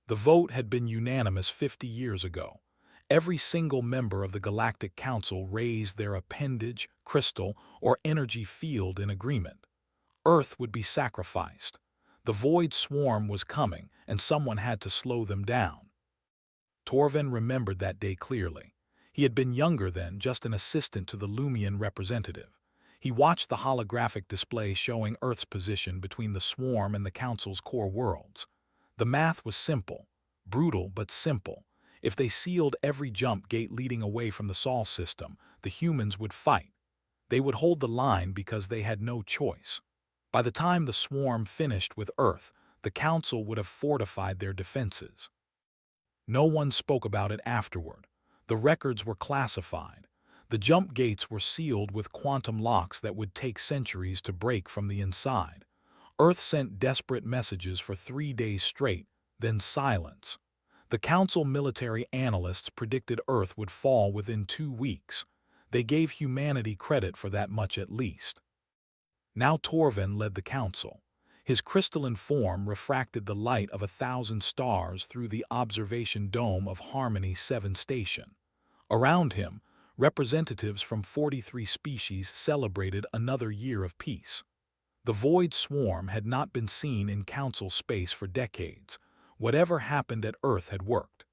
The vote had been unanimous 50 years ago. Every single member of the Galactic Council raised their appendage, crystal, or energy field in agreement. Earth would be sacrificed. The Void Swarm was coming, and someone had to slow them down. Torvin remembered that day clearly. He had been younger then, just an assistant to the Lumian representative. He watched the holographic display showing Earth's position between the swarm and the Council's core worlds. The math was simple, brutal but simple. If they sealed every jump gate leading away from the Sol system, the humans would fight. They would hold the line because they had no choice. By the time the swarm finished with Earth, the Council would have fortified their defenses. No one spoke about it afterward. The records were classified. The jump gates were sealed with quantum locks that would take centuries to break from the inside. Earth sent desperate messages for 3 days straight, then silence. The Council military analysts predicted Earth would fall within 2 weeks. They gave humanity credit for that much at least. Now Torvin led the Council. His crystalline form refracted the light of 1,000 stars through the observation dome of Harmony 7 Station. Around him, representatives from 43 species celebrated another year of peace. The Void Swarm had not been seen in Council space for decades. Whatever happened at Earth had worked.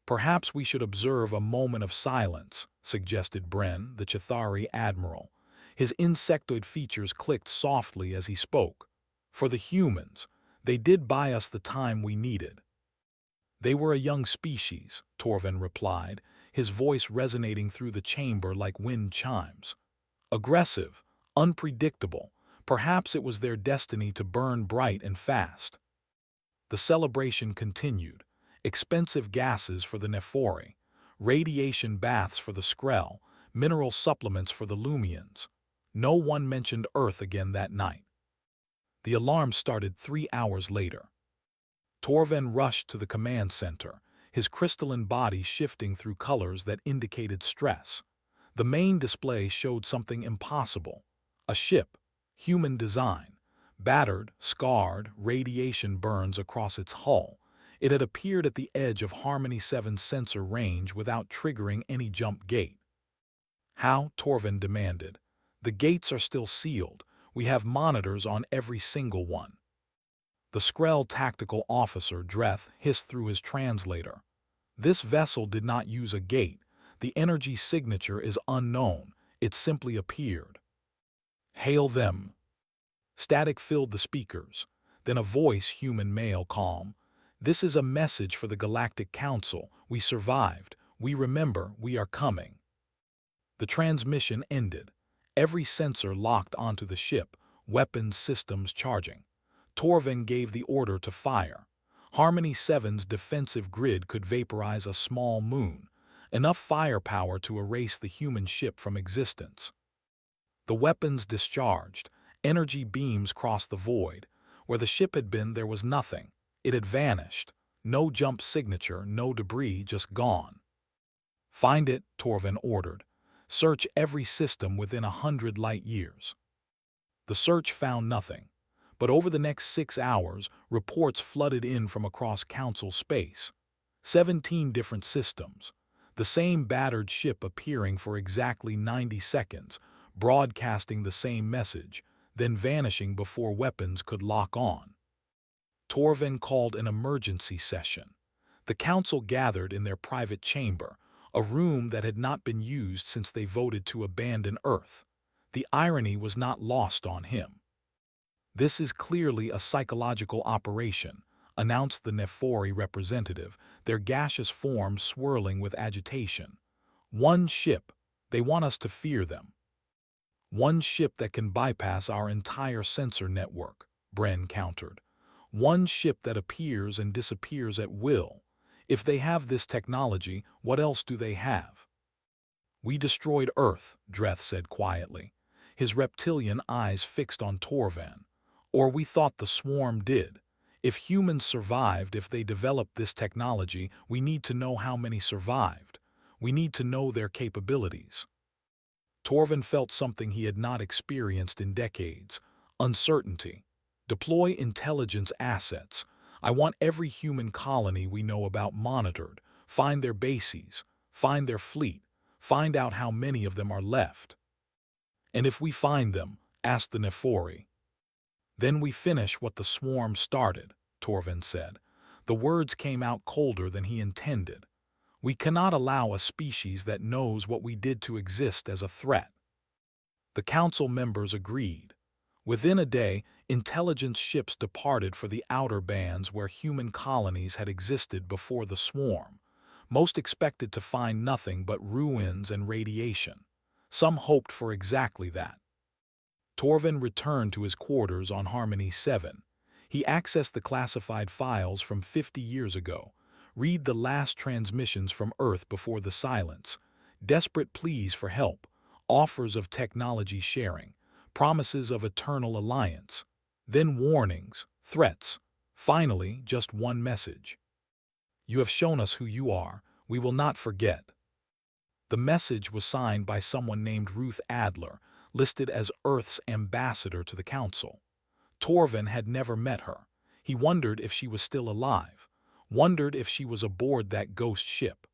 "Perhaps we should observe a moment of silence," suggested Bren, the Chithari admiral. His insectoid features clicked softly as he spoke. "For the humans, they did buy us the time we needed." "They were a young species," Torvin replied, his voice resonating through the chamber like wind chimes. "Aggressive, unpredictable. Perhaps it was their destiny to burn bright and fast." The celebration continued. Expensive gases for the Nephori, radiation baths for the Skrell, mineral supplements for the Lumians. No one mentioned Earth again that night. The alarm started 3 hours later. Torvin rushed to the command center, his crystalline body shifting through colors that indicated stress. The main display showed something impossible. A ship, human design, battered, scarred, radiation burns across its hull. It had appeared at the edge of Harmony 7's sensor range without triggering any jump gate. "How?" Torvin demanded. "The gates are still sealed. We have monitors on every single one." The Skrell tactical officer, Dreth, hissed through his translator. "This vessel did not use a gate. The energy signature is unknown. It simply appeared." "Hail them." Static filled the speakers. Then a voice, human male, calm. "This is a message for the Galactic Council. We survived. We remember. We are coming." The transmission ended. Every sensor locked onto the ship, weapons systems charging. Torvin gave the order to fire. Harmony 7's defensive grid could vaporize a small moon, enough firepower to erase the human ship from existence. The weapons discharged. Energy beams crossed the void. Where the ship had been, there was nothing. It had vanished. No jump signature, no debris, just gone. "Find it," Torvin ordered. "Search every system within 100 light years." The search found nothing. But over the next 6 hours, reports flooded in from across Council space. 17 different systems. The same battered ship appearing for exactly 90 seconds, broadcasting the same message, then vanishing before weapons could lock on. Torvin called an emergency session. The Council gathered in their private chamber, a room that had not been used since they voted to abandon Earth. The irony was not lost on him. "This is clearly a psychological operation," announced the Nephori representative, their gaseous forms swirling with agitation. "One ship. They want us to fear them. One ship that can bypass our entire sensor network," Bren countered. "One ship that appears and disappears at will. If they have this technology, what else do they have?" "We destroyed Earth," Dreth said quietly, his reptilian eyes fixed on Torvin. "Or we thought the swarm did. If humans survived, if they developed this technology, we need to know how many survived. We need to know their capabilities." Torvin felt something he had not experienced in decades: uncertainty. "Deploy intelligence assets. I want every human colony we know about monitored, find their bases, find their fleet, find out how many of them are left. And if we find them, asked the Nephori. Then we finish what the swarm started, Torvin said. The words came out colder than he intended. We cannot allow a species that knows what we did to exist as a threat. The council members agreed. Within a day, intelligence ships departed for the outer bands where human colonies had existed before the swarm. Most expected to find nothing but ruins and radiation. Some hoped for exactly that. Torvin returned to his quarters on Harmony 7. He accessed the classified files from 50 years ago, read the last transmissions from Earth before the silence, desperate pleas for help, offers of technology sharing, promises of eternal alliance, then warnings, threats, finally just one message. You have shown us who you are, we will not forget. The message was signed by someone named Ruth Adler, listed as Earth's ambassador to the Council. Torvin had never met her. He wondered if she was still alive, wondered if she was aboard that ghost ship,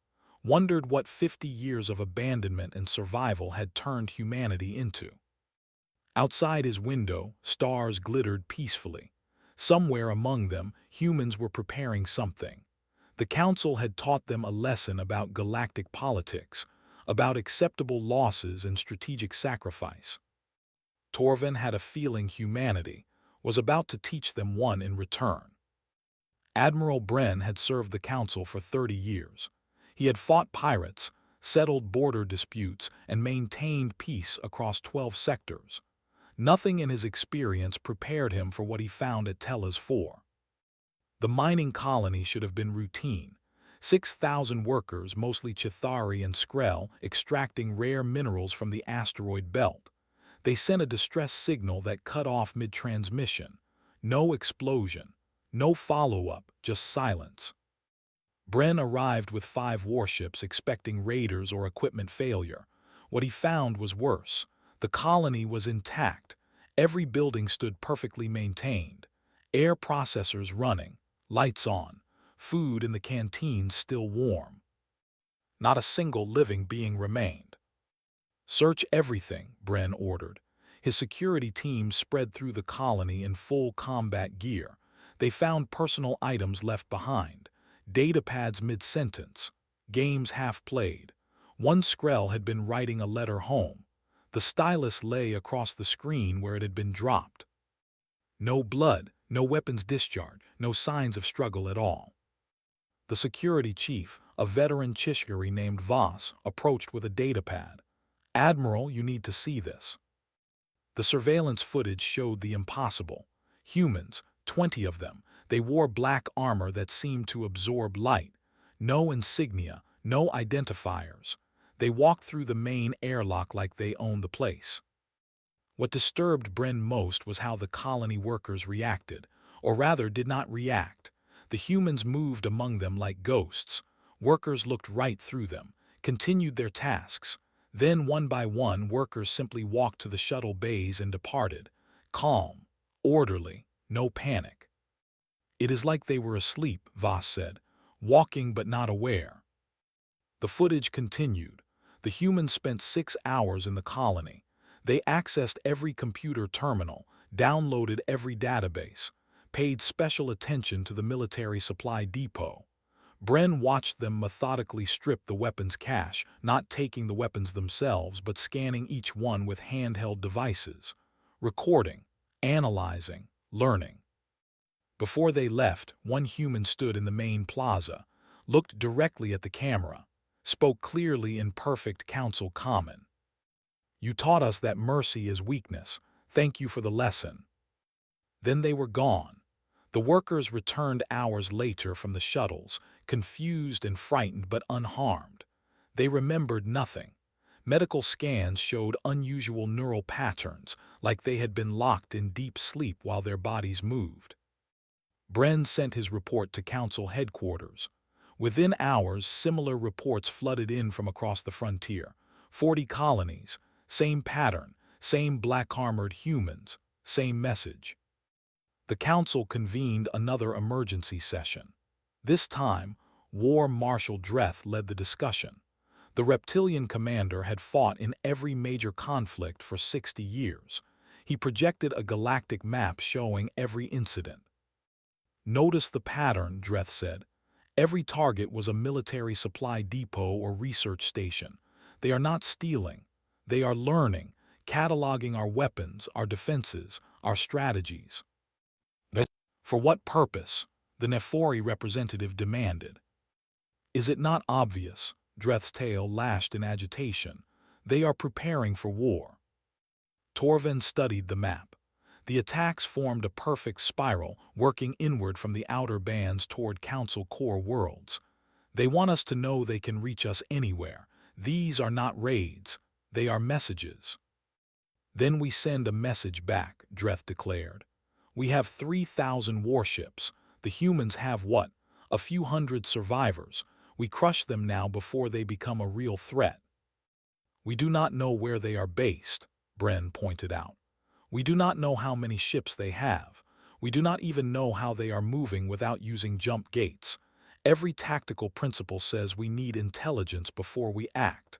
wondered what 50 years of abandonment and survival had turned humanity into. Outside his window, stars glittered peacefully. Somewhere among them, humans were preparing something. The Council had taught them a lesson about galactic politics, about acceptable losses and strategic sacrifice. Torvin had a feeling humanity was about to teach them one in return. Admiral Bren had served the Council for 30 years. He had fought pirates, settled border disputes, and maintained peace across 12 sectors. Nothing in his experience prepared him for what he found at Tellus 4. The mining colony should have been routine. 6,000 workers, mostly Chithari and Skrell, extracting rare minerals from the asteroid belt. They sent a distress signal that cut off mid-transmission. No explosion, no follow-up, just silence. Bren arrived with 5 warships expecting raiders or equipment failure. What he found was worse. The colony was intact. Every building stood perfectly maintained. Air processors running, lights on, food in the canteens still warm. Not a single living being remained. Search everything, Bren ordered. His security team spread through the colony in full combat gear. They found personal items left behind, datapads mid-sentence, games half-played. One Skrell had been writing a letter home. The stylus lay across the screen where it had been dropped. No blood, no weapons discharge, no signs of struggle at all. The security chief, a veteran Chishgari named Voss, approached with a datapad. Admiral, you need to see this. The surveillance footage showed the impossible. Humans, 20 of them, they wore black armor that seemed to absorb light. No insignia, no identifiers. They walked through the main airlock like they owned the place. What disturbed Bren most was how the colony workers reacted, or rather did not react. The humans moved among them like ghosts. Workers looked right through them, continued their tasks. Then, one by one, workers simply walked to the shuttle bays and departed. Calm, orderly, no panic. It is like they were asleep, Voss said, walking but not aware. The footage continued. The humans spent 6 hours in the colony. They accessed every computer terminal, downloaded every database, paid special attention to the military supply depot. Bren watched them methodically strip the weapons cache, not taking the weapons themselves but scanning each one with handheld devices, recording, analyzing, learning. Before they left, one human stood in the main plaza, looked directly at the camera, spoke clearly in perfect council common. You taught us that mercy is weakness. Thank you for the lesson. Then they were gone. The workers returned hours later from the shuttles, confused and frightened but unharmed. They remembered nothing. Medical scans showed unusual neural patterns, like they had been locked in deep sleep while their bodies moved. Bren sent his report to Council headquarters. Within hours, similar reports flooded in from across the frontier. 40 colonies, same pattern, same black-armored humans, same message. The The council convened another emergency session. This time, War Marshal Dreth led the discussion. The reptilian commander had fought in every major conflict for 60 years. He projected a galactic map showing every incident. "Notice the pattern," Dreth said. "Every target was a military supply depot or research station. They are not stealing. They are learning, cataloging our weapons, our defenses, our strategies." But for what purpose? The Nephori representative demanded. "Is it not obvious?" Dreth's tail lashed in agitation. "They are preparing for war." Torvin studied the map. The attacks formed a perfect spiral, working inward from the outer bands toward Council core worlds. "They want us to know they can reach us anywhere. These are not raids. They are messages." "Then we send a message back," Dreth declared. "We have 3,000 warships. The humans have what? A few hundred survivors. We crush them now before they become a real threat." "We do not know where they are based," Bren pointed out. "We do not know how many ships they have. We do not even know how they are moving without using jump gates. Every tactical principle says we need intelligence before we act."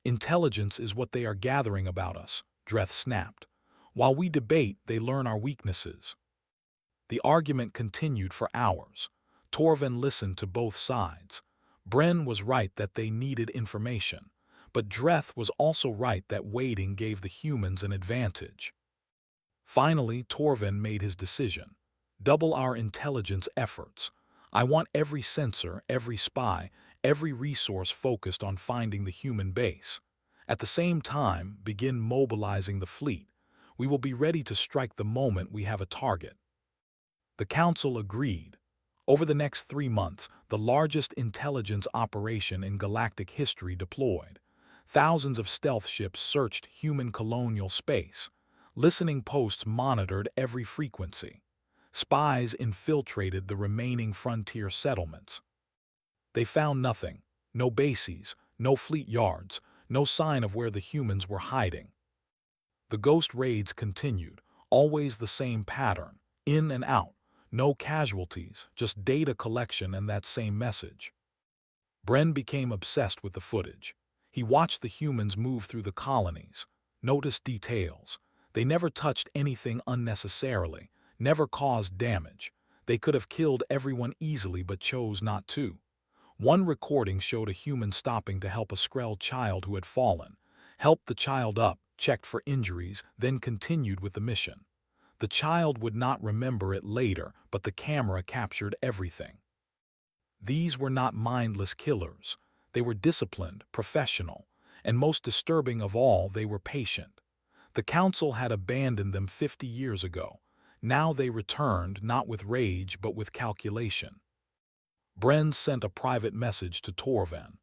"Intelligence is what they are gathering about us," Dreth snapped. "While we debate, they learn our weaknesses." The argument continued for hours. Torvin listened to both sides. Bren was right that they needed information, but Dreth was also right that waiting gave the humans an advantage. Finally, Torvin made his decision. "Double our intelligence efforts. I want every sensor, every spy, every resource focused on finding the human base. At the same time, begin mobilizing the fleet. We will be ready to strike the moment we have a target." The council agreed. Over the next 3 months, the largest intelligence operation in galactic history deployed. Thousands of stealth ships searched human colonial space. Listening posts monitored every frequency. Spies infiltrated the remaining frontier settlements. They found nothing. No bases, no fleet yards, no sign of where the humans were hiding. The ghost raids continued, always the same pattern, in and out. No casualties, just data collection and that same message. Bren became obsessed with the footage. He watched the humans move through the colonies, noticed details. They never touched anything unnecessarily, never caused damage. They could have killed everyone easily but chose not to. One recording showed a human stopping to help a Skrell child who had fallen, helped the child up, checked for injuries, then continued with the mission. The child would not remember it later, but the camera captured everything. These were not mindless killers. They were disciplined, professional, and most disturbing of all, they were patient. The council had abandoned them 50 years ago. Now they returned, not with rage, but with calculation. Bren sent a private message to Torvin.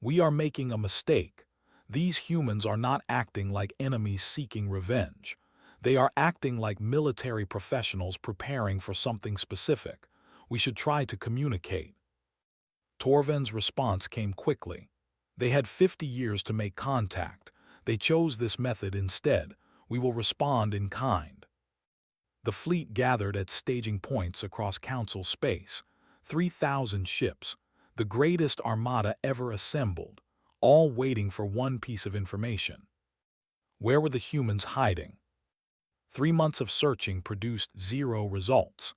"We are making a mistake. These humans are not acting like enemies seeking revenge. They are acting like military professionals preparing for something specific. We should try to communicate." Torvin's response came quickly. "They had 50 years to make contact. They chose this method instead. We will respond in kind." The fleet gathered at staging points across Council space. 3,000 ships, the greatest armada ever assembled, all waiting for one piece of information. Where were the humans hiding? 3 months of searching produced 0 results.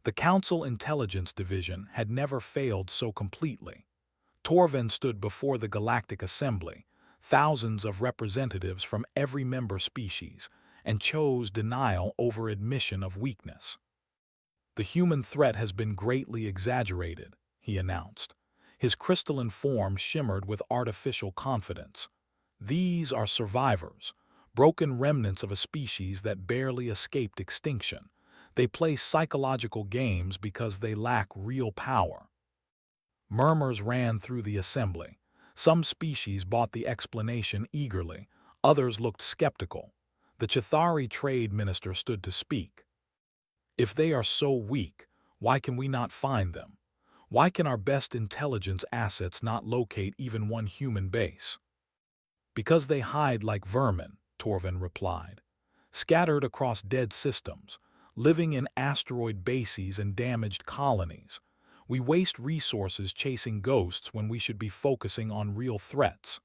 The Council Intelligence Division had never failed so completely. Torvin stood before the Galactic Assembly, thousands of representatives from every member species, and chose denial over admission of weakness. "The human threat has been greatly exaggerated," he announced. His crystalline form shimmered with artificial confidence. "These are survivors, broken remnants of a species that barely escaped extinction. They play psychological games because they lack real power." Murmurs ran through the assembly. Some species bought the explanation eagerly, others looked skeptical. The Chithari trade minister stood to speak. "If they are so weak, why can we not find them? Why can our best intelligence assets not locate even one human base?" "Because they hide like vermin," Torvin replied. "Scattered across dead systems, living in asteroid bases and damaged colonies. We waste resources chasing ghosts when we should be focusing on real threats.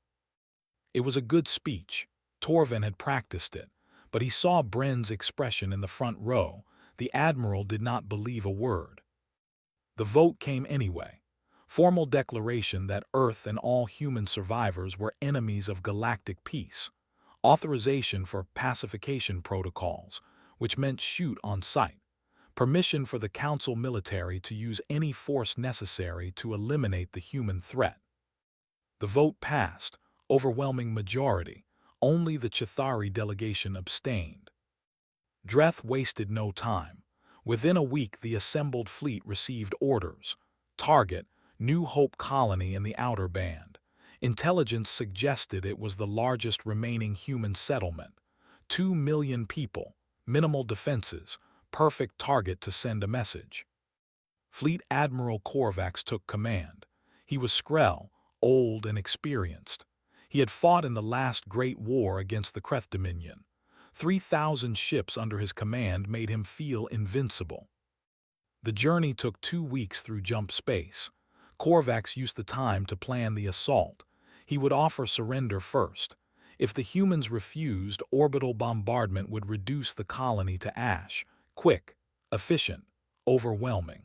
It was a good speech. Torvin had practiced it, but he saw Bren's expression in the front row. The Admiral did not believe a word. The vote came anyway. Formal declaration that Earth and all human survivors were enemies of galactic peace. Authorization for pacification protocols, which meant shoot on sight. Permission for the Council military to use any force necessary to eliminate the human threat. The vote passed, overwhelming majority. Only the Chithari delegation abstained. Dreth wasted no time. Within a week the assembled fleet received orders. Target, New Hope Colony in the Outer Band. Intelligence suggested it was the largest remaining human settlement. 2 million people, minimal defenses, perfect target to send a message. Fleet Admiral Korvax took command. He was Skrell, old and experienced. He had fought in the last Great War against the Kreth Dominion. 3,000 ships under his command made him feel invincible. The journey took 2 weeks through jump space. Korvax used the time to plan the assault. He would offer surrender first. If the humans refused, orbital bombardment would reduce the colony to ash. Quick, efficient, overwhelming.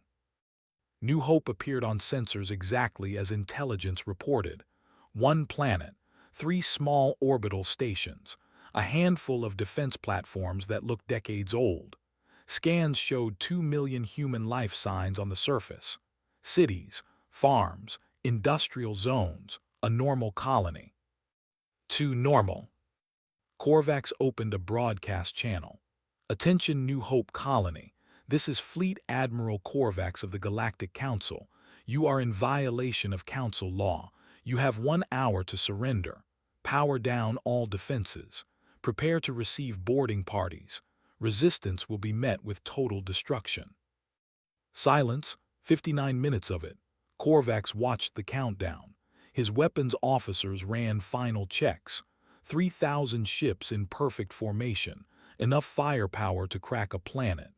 New Hope appeared on sensors exactly as intelligence reported. 1 planet, 3 small orbital stations, a handful of defense platforms that looked decades old. Scans showed 2 million human life signs on the surface. Cities, farms, industrial zones, a normal colony. Too normal. Korvax opened a broadcast channel. Attention New Hope Colony. This is Fleet Admiral Korvax of the Galactic Council. You are in violation of Council law. You have 1 hour to surrender. Power down all defenses. Prepare to receive boarding parties. Resistance will be met with total destruction. Silence, 59 minutes of it. Korvax watched the countdown. His weapons officers ran final checks. 3,000 ships in perfect formation, enough firepower to crack a planet.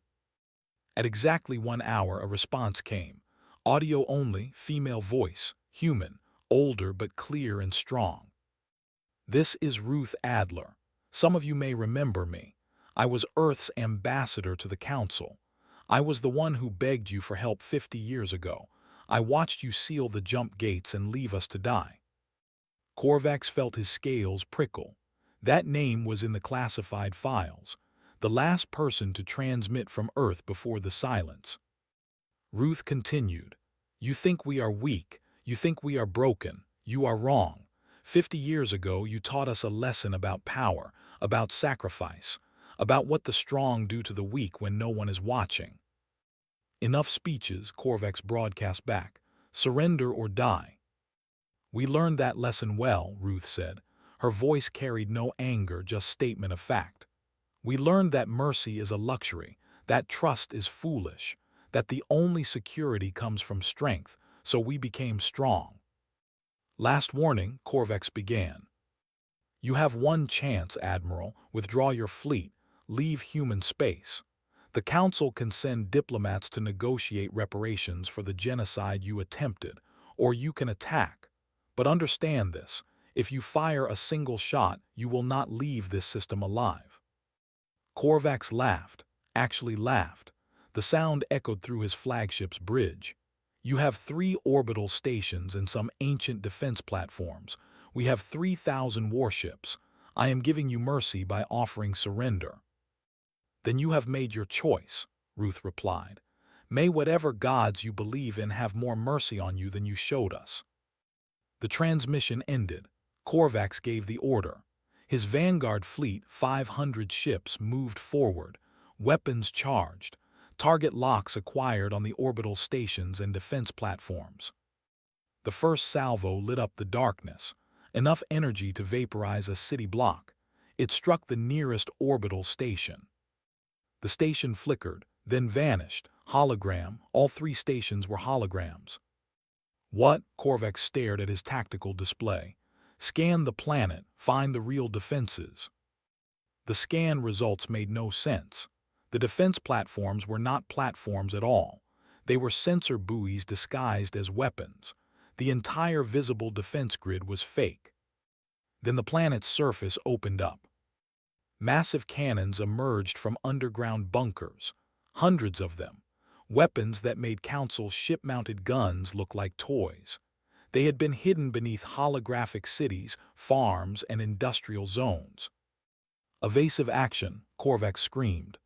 At exactly 1 hour, a response came. Audio only, female voice, human, older but clear and strong. This is Ruth Adler. Some of you may remember me. I was Earth's ambassador to the Council. I was the one who begged you for help 50 years ago. I watched you seal the jump gates and leave us to die. Korvax felt his scales prickle. That name was in the classified files. The last person to transmit from Earth before the silence. Ruth continued. You think we are weak. You think we are broken. You are wrong. 50 years ago, you taught us a lesson about power, about sacrifice, about what the strong do to the weak when no one is watching. Enough speeches, Korvax broadcast back. Surrender or die. We learned that lesson well, Ruth said. Her voice carried no anger, just statement of fact. We learned that mercy is a luxury, that trust is foolish, that the only security comes from strength, so we became strong. Last warning, Korvax began. You have 1 chance, Admiral. Withdraw your fleet. Leave human space. The Council can send diplomats to negotiate reparations for the genocide you attempted, or you can attack. But understand this, if you fire a single shot, you will not leave this system alive. Korvax laughed, actually laughed. The sound echoed through his flagship's bridge. You have 3 orbital stations and some ancient defense platforms. We have 3,000 warships. I am giving you mercy by offering surrender. Then you have made your choice, Ruth replied. May whatever gods you believe in have more mercy on you than you showed us. The transmission ended. Korvax gave the order. His vanguard fleet, 500 ships, moved forward, weapons charged. Target locks acquired on the orbital stations and defense platforms. The first salvo lit up the darkness, enough energy to vaporize a city block. It struck the nearest orbital station. The station flickered, then vanished. Hologram, all 3 stations were holograms. What? Korvax stared at his tactical display. Scan the planet, find the real defenses. The scan results made no sense. The defense platforms were not platforms at all. They were sensor buoys disguised as weapons. The entire visible defense grid was fake. Then the planet's surface opened up. Massive cannons emerged from underground bunkers, hundreds of them, weapons that made Council ship-mounted guns look like toys. They had been hidden beneath holographic cities, farms, and industrial zones. Evasive action, Korvax screamed.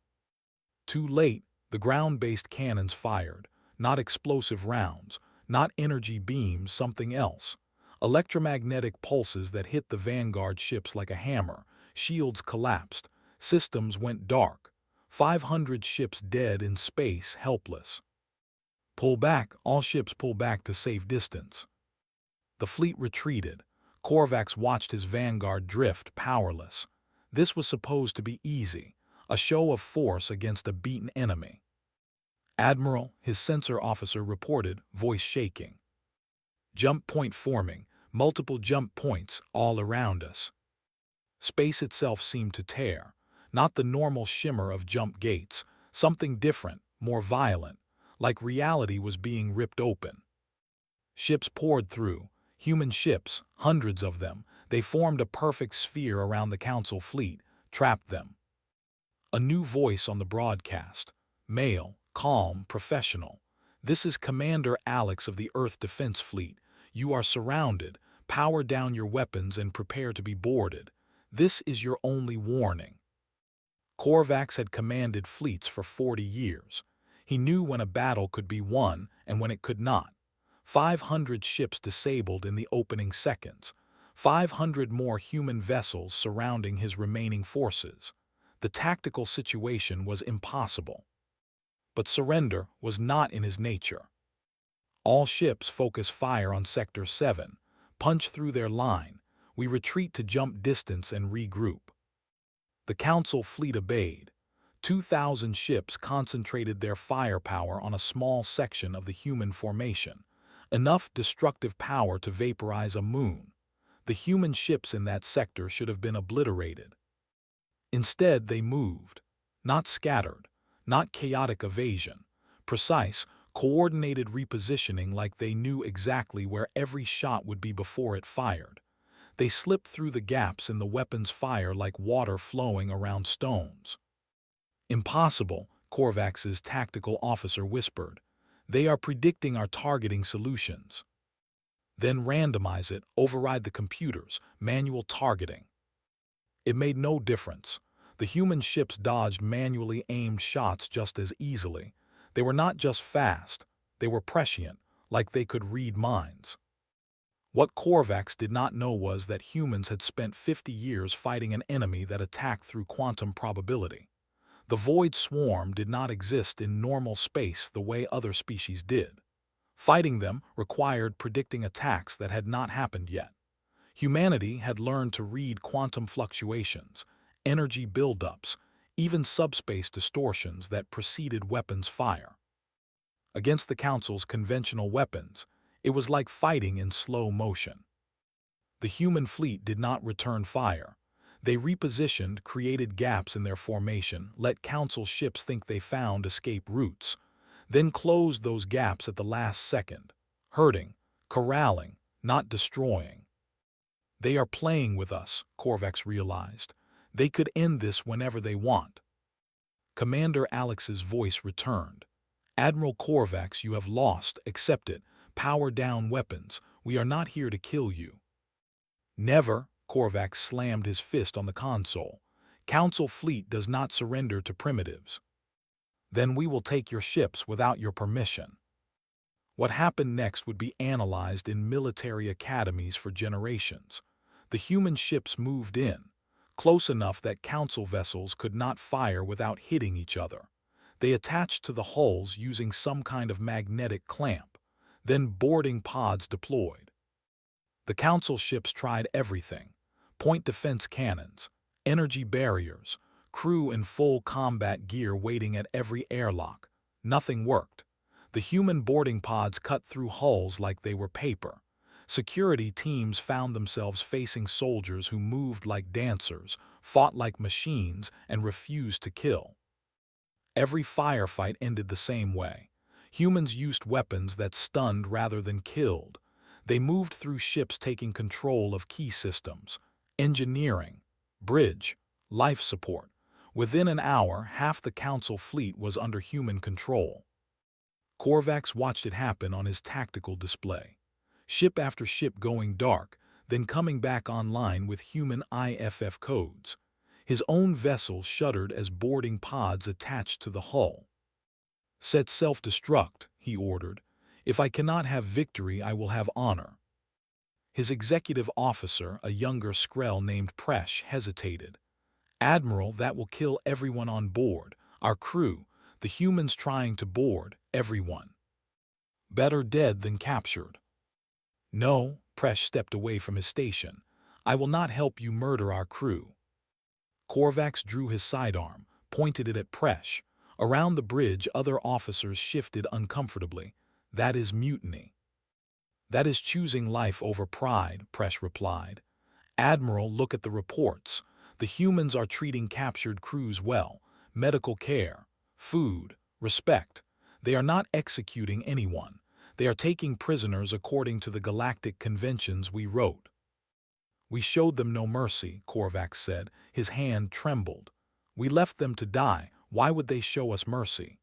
Too late, the ground-based cannons fired, not explosive rounds, not energy beams, something else. Electromagnetic pulses that hit the vanguard ships like a hammer. Shields collapsed. Systems went dark. 500 ships dead in space, helpless. Pull back, all ships pull back to safe distance. The fleet retreated. Korvax watched his vanguard drift, powerless. This was supposed to be easy, a show of force against a beaten enemy. Admiral, his sensor officer reported, voice shaking. Jump point forming, multiple jump points all around us. Space itself seemed to tear, not the normal shimmer of jump gates, something different, more violent, like reality was being ripped open. Ships poured through, human ships, hundreds of them. They formed a perfect sphere around the Council fleet, trapped them. A new voice on the broadcast, male, calm, professional. This is Commander Alex of the Earth Defense Fleet. You are surrounded. Power down your weapons and prepare to be boarded. This is your only warning. Korvax had commanded fleets for 40 years. He knew when a battle could be won and when it could not. 500 ships disabled in the opening seconds. 500 more human vessels surrounding his remaining forces. The tactical situation was impossible. But surrender was not in his nature. All ships focus fire on Sector 7. Punch through their line. We retreat to jump distance and regroup. The Council fleet obeyed. 2,000 ships concentrated their firepower on a small section of the human formation, enough destructive power to vaporize a moon. The human ships in that sector should have been obliterated. Instead, they moved, not scattered, not chaotic evasion, precise, coordinated repositioning like they knew exactly where every shot would be before it fired. They slipped through the gaps in the weapon's fire like water flowing around stones. Impossible, Korvax's tactical officer whispered. They are predicting our targeting solutions. Then randomize it, override the computers, manual targeting. It made no difference. The human ships dodged manually aimed shots just as easily. They were not just fast, they were prescient, like they could read minds. What Korvax did not know was that humans had spent 50 years fighting an enemy that attacked through quantum probability. The void swarm did not exist in normal space the way other species did. Fighting them required predicting attacks that had not happened yet. Humanity had learned to read quantum fluctuations, energy buildups, even subspace distortions that preceded weapons fire. Against the Council's conventional weapons, it was like fighting in slow motion. The human fleet did not return fire. They repositioned, created gaps in their formation, let Council ships think they found escape routes, then closed those gaps at the last second, hurting, corralling, not destroying. They are playing with us, Korvax realized. They could end this whenever they want. Commander Alex's voice returned. Admiral Korvax, you have lost, accept it. Power down weapons. We are not here to kill you. Never, Korvax slammed his fist on the console. Council fleet does not surrender to primitives. Then we will take your ships without your permission. What happened next would be analyzed in military academies for generations. The human ships moved in, close enough that Council vessels could not fire without hitting each other. They attached to the hulls using some kind of magnetic clamp. Then boarding pods deployed. The Council ships tried everything: point defense cannons, energy barriers, crew in full combat gear waiting at every airlock. Nothing worked. The human boarding pods cut through hulls like they were paper. Security teams found themselves facing soldiers who moved like dancers, fought like machines, and refused to kill. Every firefight ended the same way. Humans used weapons that stunned rather than killed. They moved through ships taking control of key systems, engineering, bridge, life support. Within an hour, half the Council fleet was under human control. Korvax watched it happen on his tactical display. Ship after ship going dark, then coming back online with human IFF codes. His own vessel shuddered as boarding pods attached to the hull. "Set self-destruct," he ordered. "If I cannot have victory, I will have honor." His executive officer, a younger Skrell named Presh, hesitated. "Admiral, that will kill everyone on board. Our crew, the humans trying to board, everyone. Better dead than captured." "No," Presh stepped away from his station. "I will not help you murder our crew." Korvax drew his sidearm, pointed it at Presh. Around the bridge, other officers shifted uncomfortably. "That is mutiny." "That is choosing life over pride," Presh replied. "Admiral, look at the reports. The humans are treating captured crews well. Medical care, food, respect. They are not executing anyone. They are taking prisoners according to the galactic conventions we wrote." "We showed them no mercy," Korvax said. His hand trembled. "We left them to die. Why would they show us mercy?"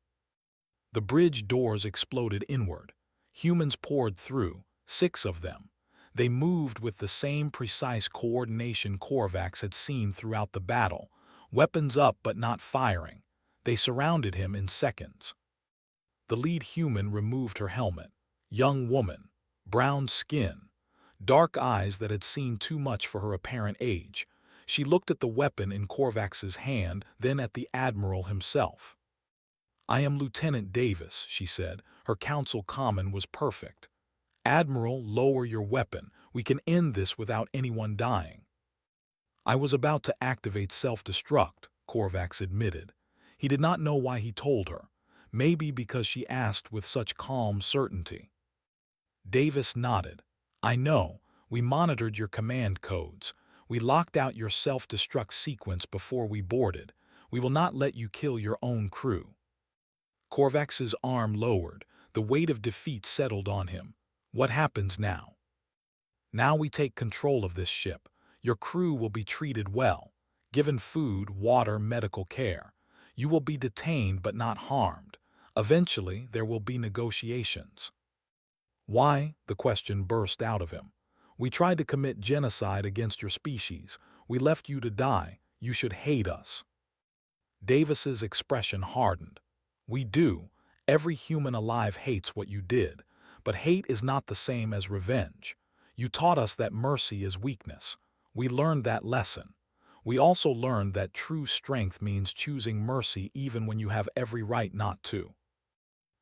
The bridge doors exploded inward. Humans poured through, 6 of them. They moved with the same precise coordination Korvax had seen throughout the battle, weapons up but not firing. They surrounded him in seconds. The lead human removed her helmet. Young woman, brown skin, dark eyes that had seen too much for her apparent age. She looked at the weapon in Korvax's hand, then at the Admiral himself. "I am Lieutenant Davis," she said. Her council common was perfect. "Admiral, lower your weapon. We can end this without anyone dying." "I was about to activate self-destruct," Korvax admitted. He did not know why he told her. Maybe because she asked with such calm certainty. Davis nodded. "I know. We monitored your command codes. We locked out your self-destruct sequence before we boarded. We will not let you kill your own crew." Korvax's arm lowered. The weight of defeat settled on him. "What happens now?" "Now we take control of this ship. Your crew will be treated well, given food, water, medical care. You will be detained but not harmed. Eventually, there will be negotiations." "Why?" the question burst out of him. "We tried to commit genocide against your species. We left you to die. You should hate us." Davis's expression hardened. "We do. Every human alive hates what you did. But hate is not the same as revenge. You taught us that mercy is weakness. We learned that lesson. We also learned that true strength means choosing mercy even when you have every right not to."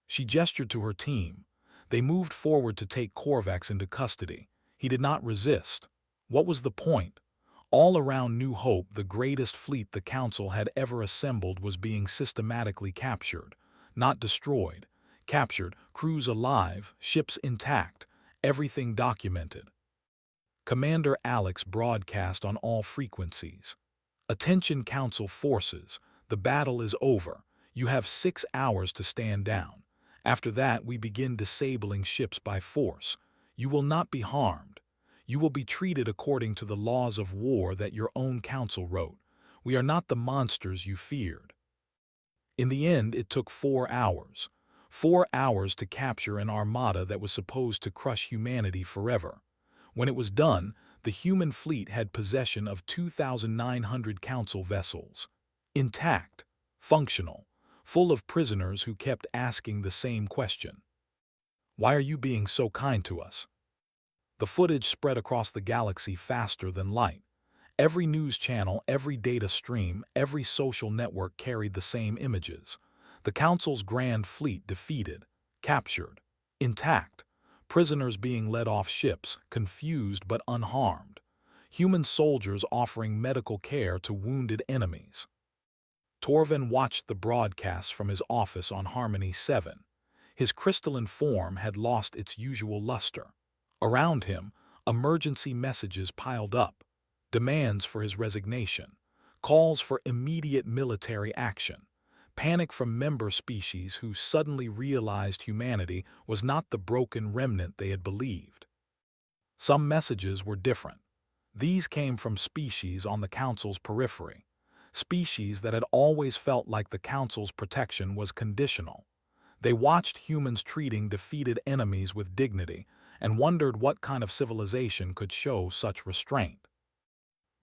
She gestured to her team. They moved forward to take Korvax into custody. He did not resist. What was the point? All around New Hope, the greatest fleet the Council had ever assembled was being systematically captured. Not destroyed. Captured, crews alive, ships intact, everything documented. Commander Alex broadcast on all frequencies. "Attention Council forces. The battle is over. You have 6 hours to stand down. After that, we begin disabling ships by force. You will not be harmed. You will be treated according to the laws of war that your own council wrote. We are not the monsters you feared." In the end, it took 4 hours. 4 hours to capture an armada that was supposed to crush humanity forever. When it was done, the human fleet had possession of 2,900 council vessels. Intact, functional, full of prisoners who kept asking the same question. "Why are you being so kind to us?" The footage spread across the galaxy faster than light. Every news channel, every data stream, every social network carried the same images. The Council's grand fleet defeated, captured, intact. Prisoners being led off ships, confused but unharmed. Human soldiers offering medical care to wounded enemies. Torvin watched the broadcasts from his office on Harmony 7. His crystalline form had lost its usual luster. Around him, emergency messages piled up, demands for his resignation, calls for immediate military action. panic from member species who suddenly realized humanity was not the broken remnant they had believed. Some messages were different. These came from species on the Council's periphery, species that had always felt like the Council's protection was conditional. They watched humans treating defeated enemies with dignity and wondered what kind of civilization could show such restraint.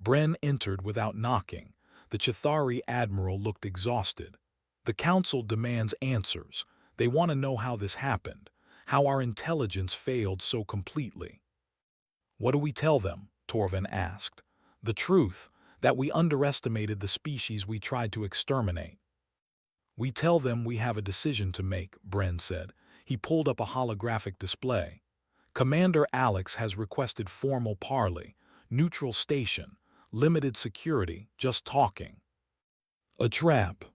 Bren entered without knocking. The Chithari admiral looked exhausted. The Council demands answers. They want to know how this happened, how our intelligence failed so completely. What do we tell them? Torvin asked. The truth, that we underestimated the species we tried to exterminate. We tell them we have a decision to make, Bren said. He pulled up a holographic display. Commander Alex has requested formal parley, neutral station, limited security, just talking. A trap.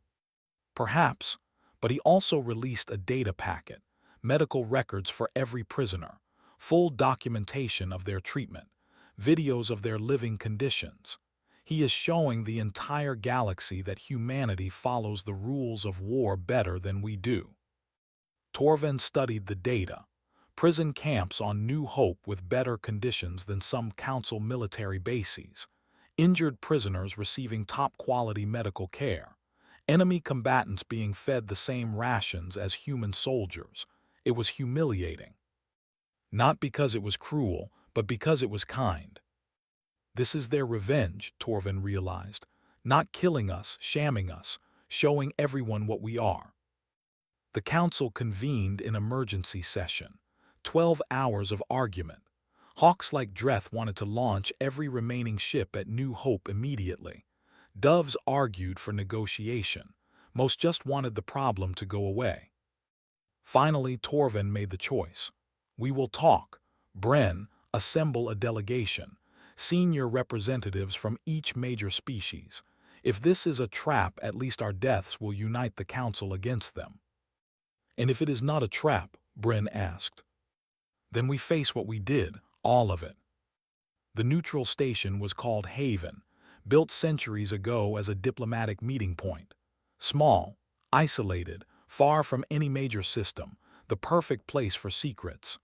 Perhaps, but he also released a data packet, medical records for every prisoner, full documentation of their treatment, videos of their living conditions. He is showing the entire galaxy that humanity follows the rules of war better than we do. Torvin studied the data. Prison camps on New Hope with better conditions than some Council military bases. Injured prisoners receiving top-quality medical care. Enemy combatants being fed the same rations as human soldiers. It was humiliating. Not because it was cruel, but because it was kind. This is their revenge, Torvin realized. Not killing us, shamming us, showing everyone what we are. The Council convened in emergency session. 12 hours of argument. Hawks like Dreth wanted to launch every remaining ship at New Hope immediately. Doves argued for negotiation. Most just wanted the problem to go away. Finally, Torvin made the choice. We will talk. Bren, assemble a delegation. Senior representatives from each major species. If this is a trap, at least our deaths will unite the Council against them. And if it is not a trap, Bren asked, then we face what we did, all of it. The neutral station was called Haven, built centuries ago as a diplomatic meeting point. Small, isolated, far from any major system, the perfect place for secrets.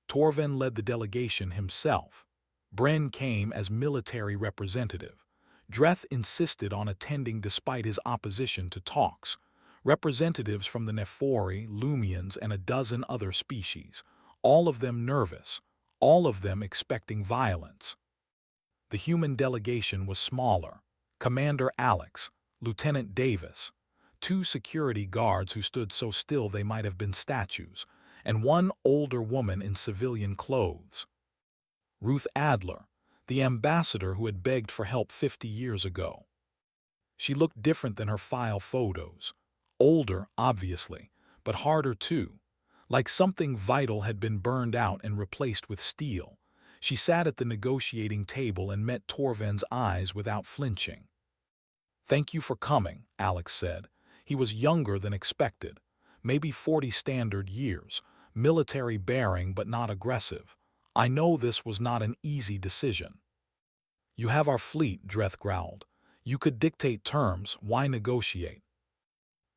Torvin led the delegation himself. Bren came as military representative. Dreth insisted on attending despite his opposition to talks. Representatives from the Nephori, Lumians, and a dozen other species, all of them nervous, all of them expecting violence. The human delegation was smaller. Commander Alex, Lieutenant Davis, 2 security guards who stood so still they might have been statues, and 1 older woman in civilian clothes. Ruth Adler, the ambassador who had begged for help 50 years ago. She looked different than her file photos. Older, obviously, but harder too. Like something vital had been burned out and replaced with steel. She sat at the negotiating table and met Torvin's eyes without flinching. Thank you for coming, Alex said. He was younger than expected. Maybe 40 standard years. Military bearing but not aggressive. I know this was not an easy decision. You have our fleet, Dreth growled. You could dictate terms, why negotiate?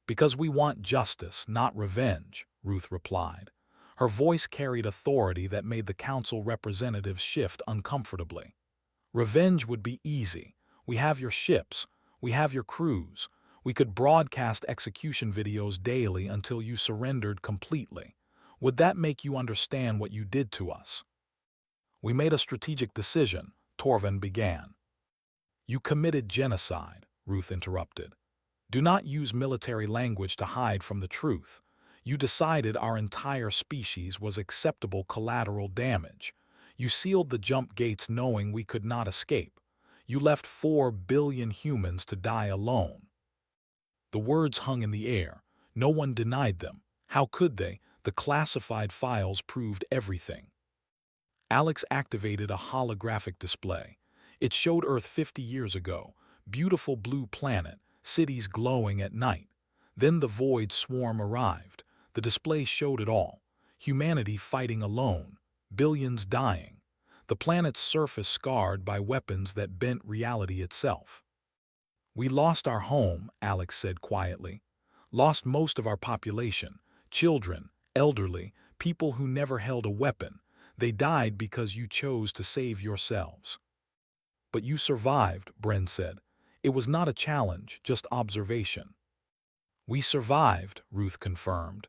Because we want justice, not revenge, Ruth replied. Her voice carried authority that made the Council representatives shift uncomfortably. Revenge would be easy. We have your ships. We have your crews. We could broadcast execution videos daily until you surrendered completely. Would that make you understand what you did to us? We made a strategic decision, Torvin began. You committed genocide, Ruth interrupted. Do not use military language to hide from the truth. You decided our entire species was acceptable collateral damage. You sealed the jump gates knowing we could not escape. You left 4 billion humans to die alone. The words hung in the air. No one denied them. How could they? The classified files proved everything. Alex activated a holographic display. It showed Earth 50 years ago. Beautiful blue planet, cities glowing at night. Then the Void Swarm arrived. The display showed it all. Humanity fighting alone. Billions dying. The planet's surface scarred by weapons that bent reality itself. We lost our home, Alex said quietly. Lost most of our population, children, elderly, people who never held a weapon. They died because you chose to save yourselves. But you survived, Bren said. It was not a challenge, just observation. We survived, Ruth confirmed,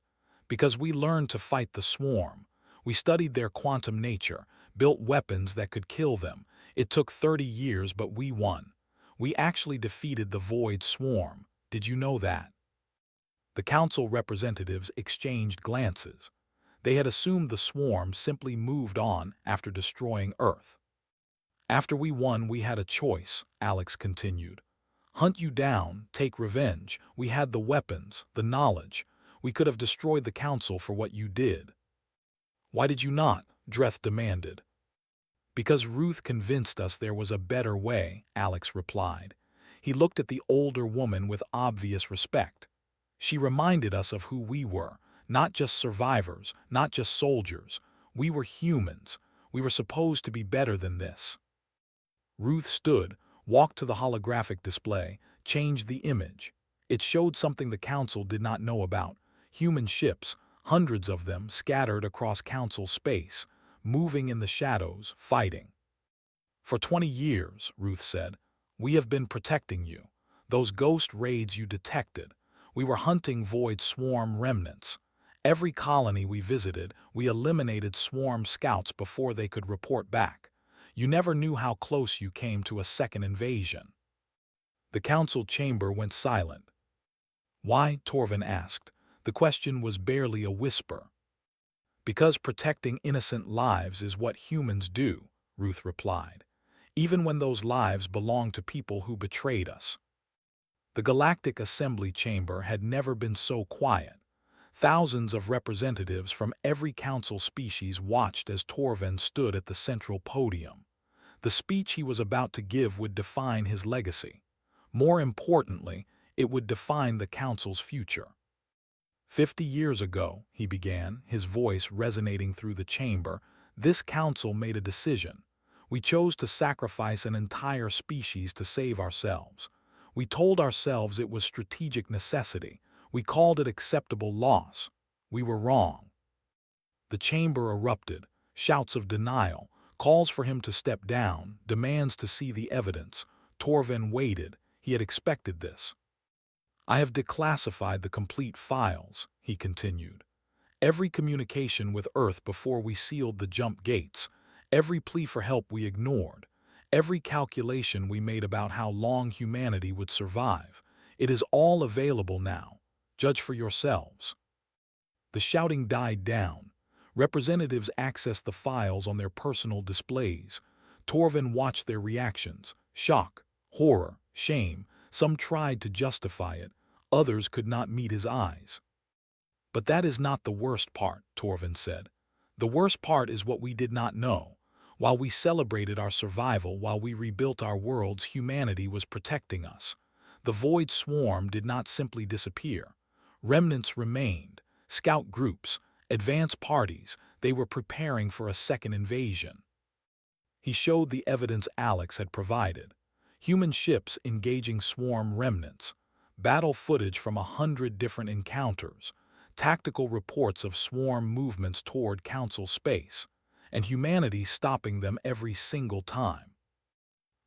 because we learned to fight the swarm. We studied their quantum nature, built weapons that could kill them. It took 30 years, but we won. We actually defeated the Void Swarm. Did you know that? The council representatives exchanged glances. They had assumed the swarm simply moved on after destroying Earth. After we won, we had a choice, Alex continued. Hunt you down, take revenge. We had the weapons, the knowledge. We could have destroyed the council for what you did. Why did you not? Dreth demanded. Because Ruth convinced us there was a better way, Alex replied. He looked at the older woman with obvious respect. She reminded us of who we were, not just survivors, not just soldiers. We were humans. We were supposed to be better than this. Ruth stood, walked to the holographic display, changed the image. It showed something the council did not know about. Human ships, hundreds of them scattered across council space, moving in the shadows, fighting. For 20 years, Ruth said, we have been protecting you. Those ghost raids you detected. We were hunting Void Swarm remnants. Every colony we visited, we eliminated Swarm scouts before they could report back. You never knew how close you came to a second invasion. The council chamber went silent. Why? Torvin asked. The question was barely a whisper. Because protecting innocent lives is what humans do, Ruth replied, even when those lives belong to people who betrayed us. The Galactic Assembly Chamber had never been so quiet. Thousands of representatives from every council species watched as Torvin stood at the central podium. The speech he was about to give would define his legacy. More importantly, it would define the council's future. 50 years ago, he began, his voice resonating through the chamber, this council made a decision. We chose to sacrifice an entire species to save ourselves. We told ourselves it was strategic necessity. We called it acceptable loss. We were wrong. The chamber erupted, shouts of denial, calls for him to step down, demands to see the evidence. Torvin waited. He had expected this. I have declassified the complete files, he continued. Every communication with Earth before we sealed the jump gates, every plea for help we ignored, every calculation we made about how long humanity would survive. It is all available now. Judge for yourselves. The shouting died down. Representatives accessed the files on their personal displays. Torvin watched their reactions. Shock, horror, shame. Some tried to justify it. Others could not meet his eyes. But that is not the worst part, Torvin said. The worst part is what we did not know. While we celebrated our survival, while we rebuilt our worlds, humanity was protecting us. The Void Swarm did not simply disappear. Remnants remained. Scout groups, advance parties, they were preparing for a second invasion. He showed the evidence Alex had provided. Human ships engaging swarm remnants, battle footage from 100 different encounters, tactical reports of swarm movements toward council space, and humanity stopping them every single time.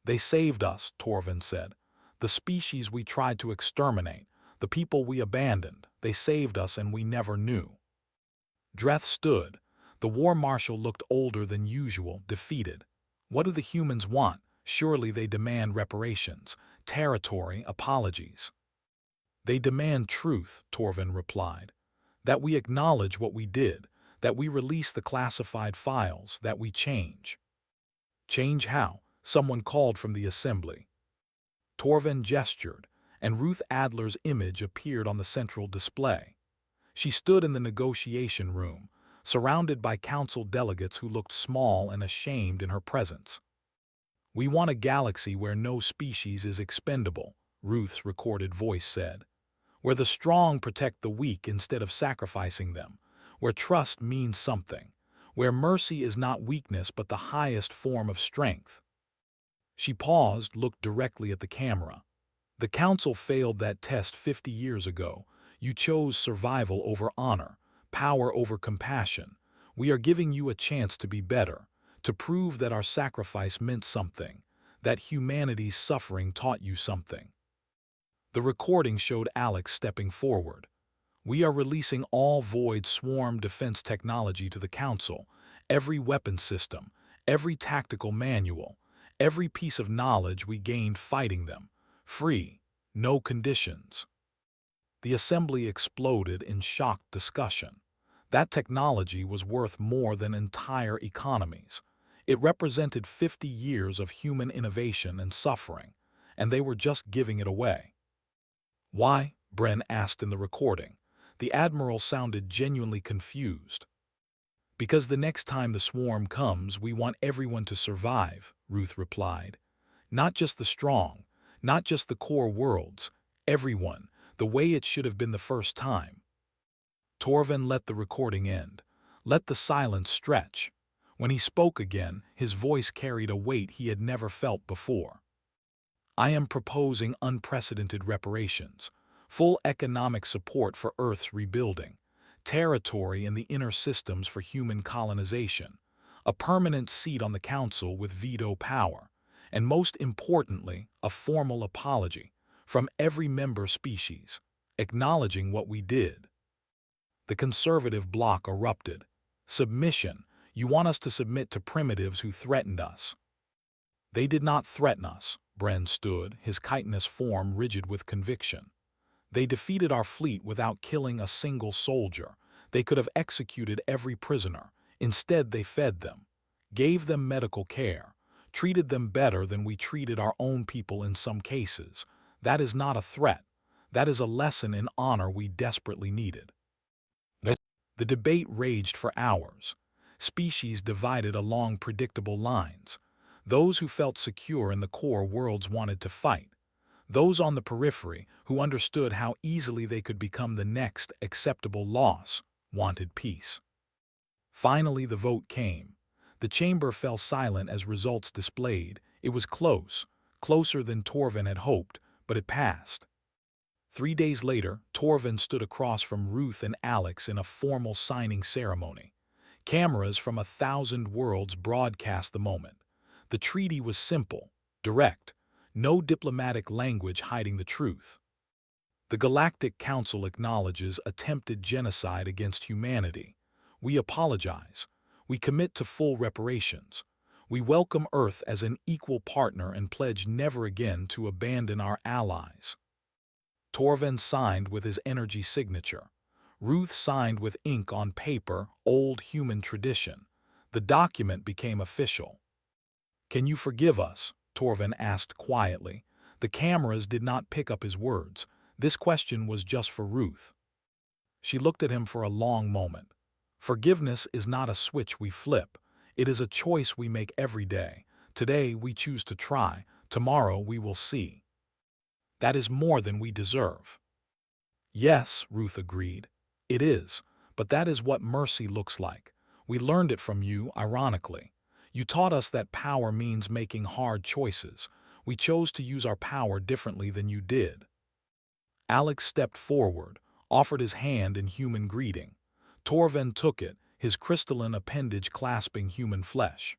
They saved us, Torvin said. The species we tried to exterminate, the people we abandoned, they saved us and we never knew. Dreth stood. The war marshal looked older than usual, defeated. What do the humans want? Surely they demand reparations, territory, apologies. They demand truth, Torvin replied. That we acknowledge what we did, that we release the classified files, that we change. Change how? Someone called from the assembly. Torvin gestured, and Ruth Adler's image appeared on the central display. She stood in the negotiation room, surrounded by council delegates who looked small and ashamed in her presence. We want a galaxy where no species is expendable, Ruth's recorded voice said. Where the strong protect the weak instead of sacrificing them. Where trust means something. Where mercy is not weakness but the highest form of strength. She paused, looked directly at the camera. The council failed that test 50 years ago. You chose survival over honor, power over compassion. We are giving you a chance to be better, to prove that our sacrifice meant something, that humanity's suffering taught you something. The recording showed Alex stepping forward. We are releasing all Void swarm defense technology to the Council, every weapon system, every tactical manual, every piece of knowledge we gained fighting them. Free, no conditions. The assembly exploded in shocked discussion. That technology was worth more than entire economies. It represented 50 years of human innovation and suffering, and they were just giving it away. Why? Bren asked in the recording. The Admiral sounded genuinely confused. Because the next time the swarm comes, we want everyone to survive, Ruth replied. Not just the strong, not just the core worlds, everyone, the way it should have been the first time. Torvin let the recording end. Let the silence stretch. When he spoke again, his voice carried a weight he had never felt before. I am proposing unprecedented reparations, full economic support for Earth's rebuilding, territory in the inner systems for human colonization, a permanent seat on the Council with veto power, and most importantly, a formal apology from every member species, acknowledging what we did. The conservative bloc erupted. Submission. You want us to submit to primitives who threatened us. They did not threaten us. Bren stood, his chitinous form rigid with conviction. They defeated our fleet without killing a single soldier. They could have executed every prisoner. Instead, they fed them, gave them medical care, treated them better than we treated our own people in some cases. That is not a threat. That is a lesson in honor we desperately needed. The debate raged for hours. Species divided along predictable lines. Those who felt secure in the core worlds wanted to fight. Those on the periphery, who understood how easily they could become the next acceptable loss, wanted peace. Finally, the vote came. The chamber fell silent as results displayed. It was close, closer than Torvin had hoped, but it passed. 3 days later, Torvin stood across from Ruth and Alex in a formal signing ceremony. Cameras from 1,000 worlds broadcast the moment. The treaty was simple, direct, no diplomatic language hiding the truth. The Galactic Council acknowledges attempted genocide against humanity. We apologize. We commit to full reparations. We welcome Earth as an equal partner and pledge never again to abandon our allies. Torvin signed with his energy signature. Ruth signed with ink on paper, old human tradition. The document became official. Can you forgive us? Torvin asked quietly. The cameras did not pick up his words. This question was just for Ruth. She looked at him for a long moment. Forgiveness is not a switch we flip. It is a choice we make every day. Today we choose to try. Tomorrow we will see. That is more than we deserve. Yes, Ruth agreed. It is, but that is what mercy looks like. We learned it from you, ironically. You taught us that power means making hard choices. We chose to use our power differently than you did. Alex stepped forward, offered his hand in human greeting. Torvin took it, his crystalline appendage clasping human flesh.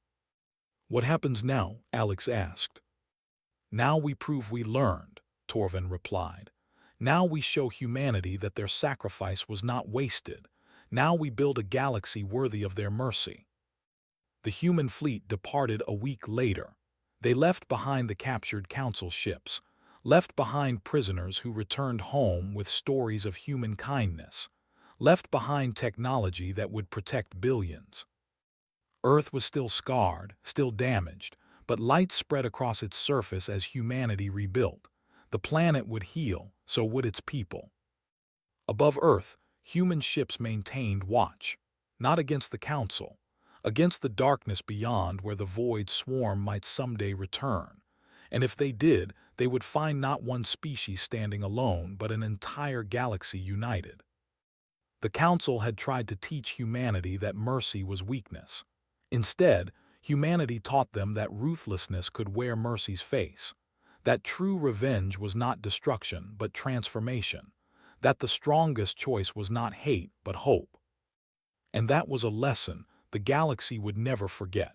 What happens now? Alex asked. Now we prove we learned, Torvin replied. Now we show humanity that their sacrifice was not wasted. Now we build a galaxy worthy of their mercy. The human fleet departed a week later. They left behind the captured council ships, left behind prisoners who returned home with stories of human kindness, left behind technology that would protect billions. Earth was still scarred, still damaged, but light spread across its surface as humanity rebuilt. The planet would heal, so would its people. Above Earth, human ships maintained watch, not against the Council, against the darkness beyond where the Void swarm might someday return. And if they did, they would find not one species standing alone, but an entire galaxy united. The Council had tried to teach humanity that mercy was weakness. Instead, humanity taught them that ruthlessness could wear mercy's face, that true revenge was not destruction but transformation, that the strongest choice was not hate but hope. And that was a lesson the galaxy would never forget.